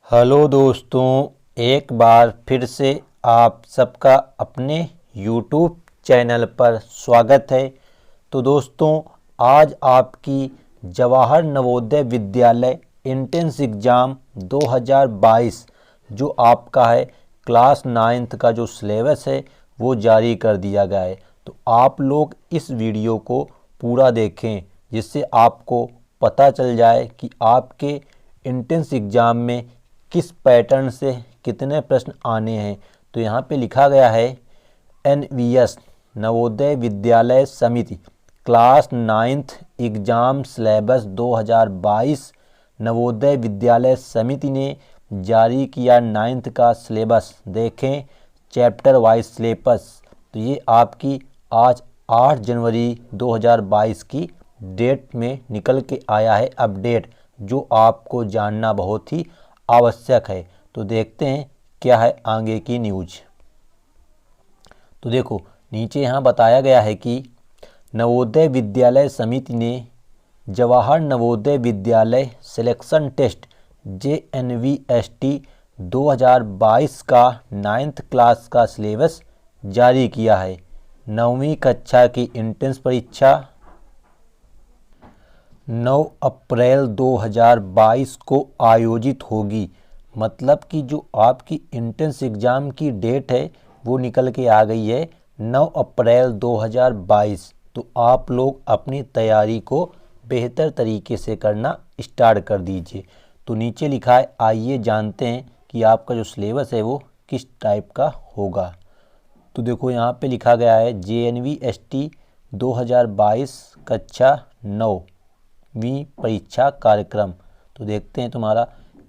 Hello दोस्तों, एक बार फिर से आप सबका अपने YouTube चैनल पर स्वागत है। तो दोस्तों, आज आपकी जवाहर नवोदय विद्यालय एंट्रेंस एग्ज़ाम 2022 जो आपका है क्लास 9th का जो सिलेबस है वो जारी कर दिया गया है। तो आप लोग इस वीडियो को पूरा देखें जिससे आपको पता चल जाए कि आपके एंट्रेंस एग्ज़ाम में किस पैटर्न से कितने प्रश्न आने हैं। तो यहाँ पे लिखा गया है NVS नवोदय विद्यालय समिति class 9th exam syllabus 2022 Navodaya Vidyalaya समिति ने जारी किया 9th का सिलेबस। देखें चैप्टर वाइज सिलेबस। तो ये आपकी आज 8 जनवरी 2022 की डेट में निकल के आया है अपडेट, जो आपको जानना बहुत ही आवश्यक है। तो देखते हैं क्या है आगे की न्यूज। तो देखो नीचे यहाँ बताया गया है कि नवोदय विद्यालय समिति ने Jawahar Navodaya Vidyalaya selection test JNVST 2022 का 9th क्लास का सिलेबस जारी किया है। 9वीं कक्षा की एंट्रेंस परीक्षा 9 अप्रैल 2022 को आयोजित होगी। मतलब कि जो आपकी एंट्रेंस एग्ज़ाम की डेट है वो निकल के आ गई है 9 अप्रैल 2022। तो आप लोग अपनी तैयारी को बेहतर तरीके से करना स्टार्ट कर दीजिए। तो नीचे लिखा है, आइए जानते हैं कि आपका जो सिलेबस है वो किस टाइप का होगा। तो देखो यहाँ पे लिखा गया है JNVST 2022 कक्षा 9वीं परीक्षा कार्यक्रम। तो देखते हैं तुम्हारा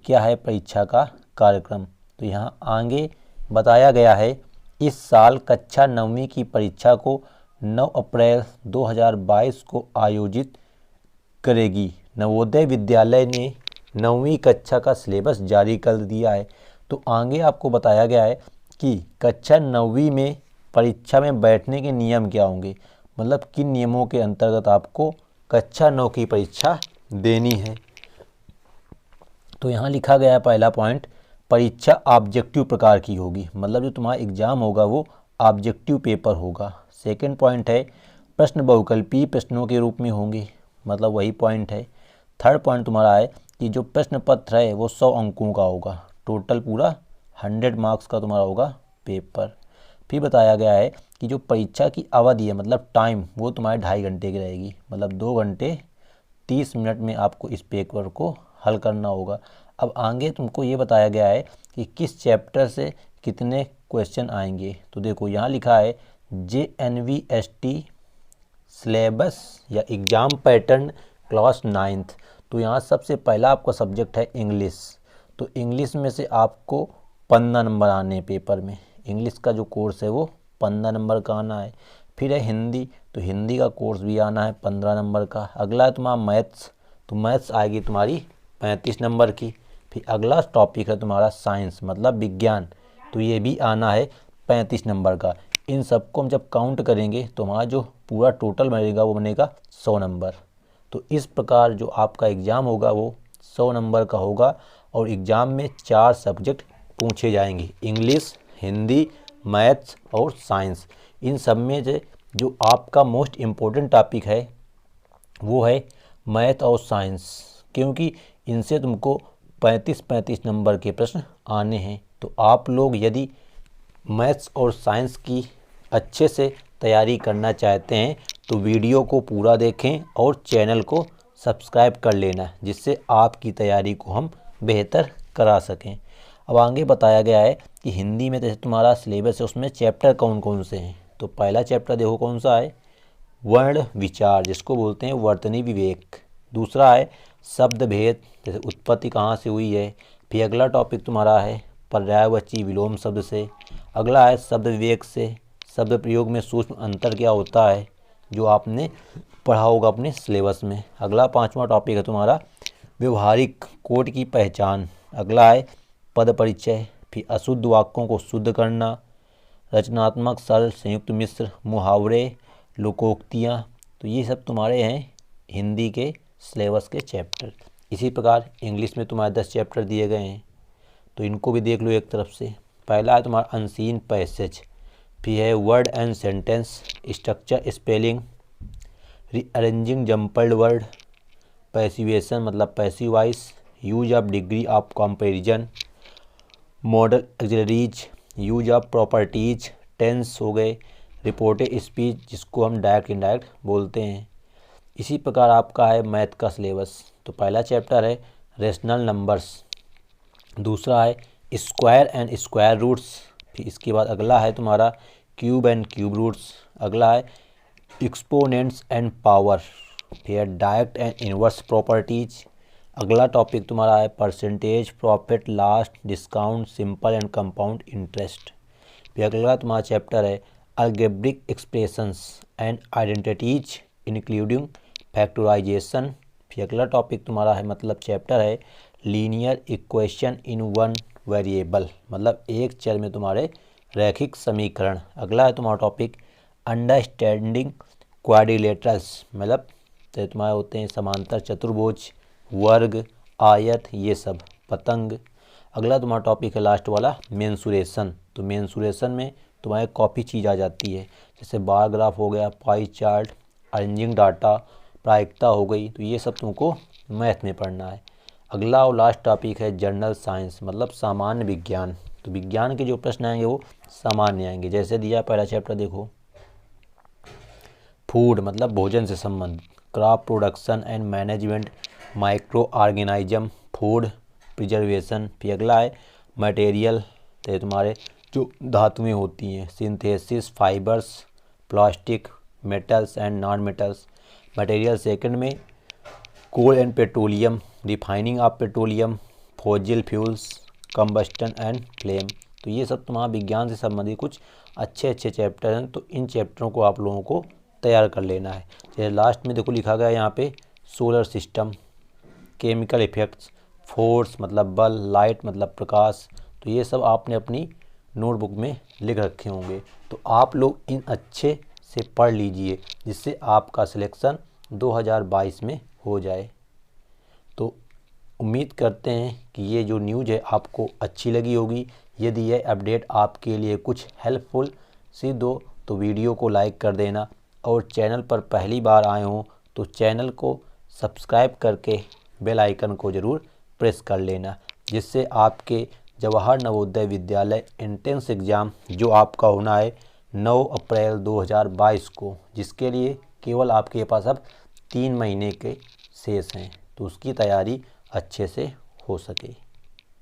क्या है परीक्षा का कार्यक्रम। तो यहाँ आगे बताया गया है, इस साल कक्षा 9वीं की परीक्षा को 9 अप्रैल 2022 को आयोजित करेगी। नवोदय विद्यालय ने 9वीं कक्षा का सिलेबस जारी कर दिया है। तो आगे आपको बताया गया है कि कक्षा 9वीं में परीक्षा में बैठने के नियम क्या होंगे, मतलब किन नियमों के अंतर्गत आपको कक्षा 9 की परीक्षा देनी है। तो यहाँ लिखा गया है पहला पॉइंट, परीक्षा ऑब्जेक्टिव प्रकार की होगी, मतलब जो तुम्हारा एग्ज़ाम होगा वो ऑब्जेक्टिव पेपर होगा। सेकंड पॉइंट है, प्रश्न बहुकल्पीय प्रश्नों के रूप में होंगे, मतलब वही पॉइंट है। थर्ड पॉइंट तुम्हारा है कि जो प्रश्न पत्र है वो 100 अंकों का होगा, टोटल पूरा 100 मार्क्स का तुम्हारा होगा पेपर। फिर बताया गया है कि जो परीक्षा की अवधि है मतलब टाइम वो तुम्हारे 2.5 घंटे की रहेगी, मतलब 2 घंटे 30 मिनट में आपको इस पेपर को हल करना होगा। अब आगे तुमको ये बताया गया है कि किस चैप्टर से कितने क्वेश्चन आएंगे। तो देखो यहाँ लिखा है JNVST सिलेबस या एग्ज़ाम पैटर्न क्लास 9th। तो यहाँ सबसे पहला आपका सब्जेक्ट है इंग्लिश। तो इंग्लिश में से आपको 15 नंबर आने हैं पेपर में। इंग्लिश का जो कोर्स है वो 15 नंबर का आना है। फिर है हिंदी, तो हिंदी का कोर्स भी आना है 15 नंबर का। अगला है तुम्हारा मैथ्स, तो मैथ्स आएगी तुम्हारी 35 नंबर की। फिर अगला टॉपिक है तुम्हारा साइंस मतलब विज्ञान, तो ये भी आना है 35 नंबर का। इन सबको हम जब काउंट करेंगे तो हमारा जो पूरा टोटल बनेगा वो बनेगा 100 नंबर। तो इस प्रकार जो आपका एग्ज़ाम होगा वो 100 नंबर का होगा। और एग्ज़ाम में 4 सब्जेक्ट पूछे जाएंगे, इंग्लिश, हिंदी, मैथ्स और साइंस। इन सब में से जो आपका मोस्ट इम्पोर्टेंट टॉपिक है वो है मैथ और साइंस, क्योंकि इनसे तुमको 35-35 नंबर के प्रश्न आने हैं। तो आप लोग यदि मैथ्स और साइंस की अच्छे से तैयारी करना चाहते हैं तो वीडियो को पूरा देखें और चैनल को सब्सक्राइब कर लेना, जिससे आपकी तैयारी को हम बेहतर करा सकें। अब आगे बताया गया है कि हिंदी में जैसे तुम्हारा सिलेबस है उसमें चैप्टर कौन कौन से हैं। तो पहला चैप्टर देखो कौन सा है, वर्ण विचार, जिसको बोलते हैं वर्तनी विवेक। दूसरा है शब्द भेद, जैसे उत्पत्ति कहाँ से हुई है। फिर अगला टॉपिक तुम्हारा है पर्यायवाची विलोम शब्द से। अगला है शब्द विवेक से शब्द प्रयोग में सूक्ष्म अंतर क्या होता है, जो आपने पढ़ा होगा अपने सिलेबस में। अगला 5वां टॉपिक है तुम्हारा व्यवहारिक कोड की पहचान। अगला है पद परिचय। फिर अशुद्ध वाक्यों को शुद्ध करना, रचनात्मक सरल संयुक्त मिश्र, मुहावरे, लोकोक्तियाँ। तो ये सब तुम्हारे हैं हिंदी के सिलेबस के चैप्टर। इसी प्रकार इंग्लिश में तुम्हारे 10 चैप्टर दिए गए हैं। तो इनको भी देख लो एक तरफ से। पहला है तुम्हारा अनसीन पैसेज, फिर है word and sentence structure spelling, rearranging jumbled word, passivation मतलब passive voice, use of degree of comparison, modal auxiliaries, use of properties, tense हो गए, रिपोर्टेड स्पीच जिसको हम डायरेक्ट इनडायरेक्ट बोलते हैं। इसी प्रकार आपका है मैथ का सिलेबस। तो पहला चैप्टर है रेशनल नंबर्स, दूसरा है स्क्वायर एंड स्क्वायर रूट्स, फिर इसके बाद अगला है तुम्हारा क्यूब एंड क्यूब रूट्स, अगला है एक्सपोनेंट्स एंड पावर, फिर डायरेक्ट एंड इनवर्स प्रॉपर्टीज, अगला टॉपिक तुम्हारा है percentage, profit, loss, discount, simple and compound interest, फिर अगला तुम्हारा चैप्टर है algebraic expressions and identities including factorisation, फिर अगला टॉपिक तुम्हारा है मतलब चैप्टर है linear equation in one variable मतलब एक चर में तुम्हारे रैखिक समीकरण, अगला है तुम्हारा टॉपिक अंडरस्टैंडिंग क्वाड्रिलेटरल्स मतलब तो तुम्हारे होते हैं समांतर चतुर्भुज, वर्ग, आयत, ये सब, पतंग, अगला तुम्हारा टॉपिक है लास्ट वाला मेंसुरेशन। तो मेंसुरेशन में तुम्हारे कॉपी चीज़ आ जाती है जैसे बार ग्राफ हो गया, पाई चार्ट, अरेंजिंग डाटा, प्रायिकता हो गई, तो ये सब तुमको मैथ में पढ़ना है। अगला और लास्ट टॉपिक है जनरल साइंस मतलब सामान्य विज्ञान। तो विज्ञान के जो प्रश्न आएंगे वो सामान्य आएंगे। जैसे दिया पहला चैप्टर देखो, फूड मतलब भोजन से संबंधित, crop production and management, micro organism, food preservation, फिर अगला है मटेरियल, तो तुम्हारे जो धातुएं होती हैं, synthesis, fibres, plastic, metals and non metals, material second में coal and petroleum, refining of petroleum, fossil fuels, combustion and flame. तो ये सब तुम्हारा विज्ञान से संबंधित कुछ अच्छे अच्छे चैप्टर हैं। तो इन चैप्टरों को आप लोगों को तैयार कर लेना है। जैसे लास्ट में देखो लिखा गया यहाँ पे solar system, chemical effects, force मतलब बल, लाइट मतलब प्रकाश, तो ये सब आपने अपनी नोटबुक में लिख रखे होंगे। तो आप लोग इन अच्छे से पढ़ लीजिए जिससे आपका सिलेक्शन 2022 में हो जाए। तो उम्मीद करते हैं कि ये जो न्यूज़ है आपको अच्छी लगी होगी। यदि यह अपडेट आपके लिए कुछ हेल्पफुल सिद्ध हो तो वीडियो को लाइक कर देना, और चैनल पर पहली बार आए हों तो चैनल को सब्सक्राइब करके बेल आइकन को ज़रूर प्रेस कर लेना, जिससे आपके जवाहर नवोदय विद्यालय एंट्रेंस एग्ज़ाम जो आपका होना है 9 अप्रैल 2022 को, जिसके लिए केवल आपके पास अब 3 महीने के शेष हैं, तो उसकी तैयारी अच्छे से हो सके।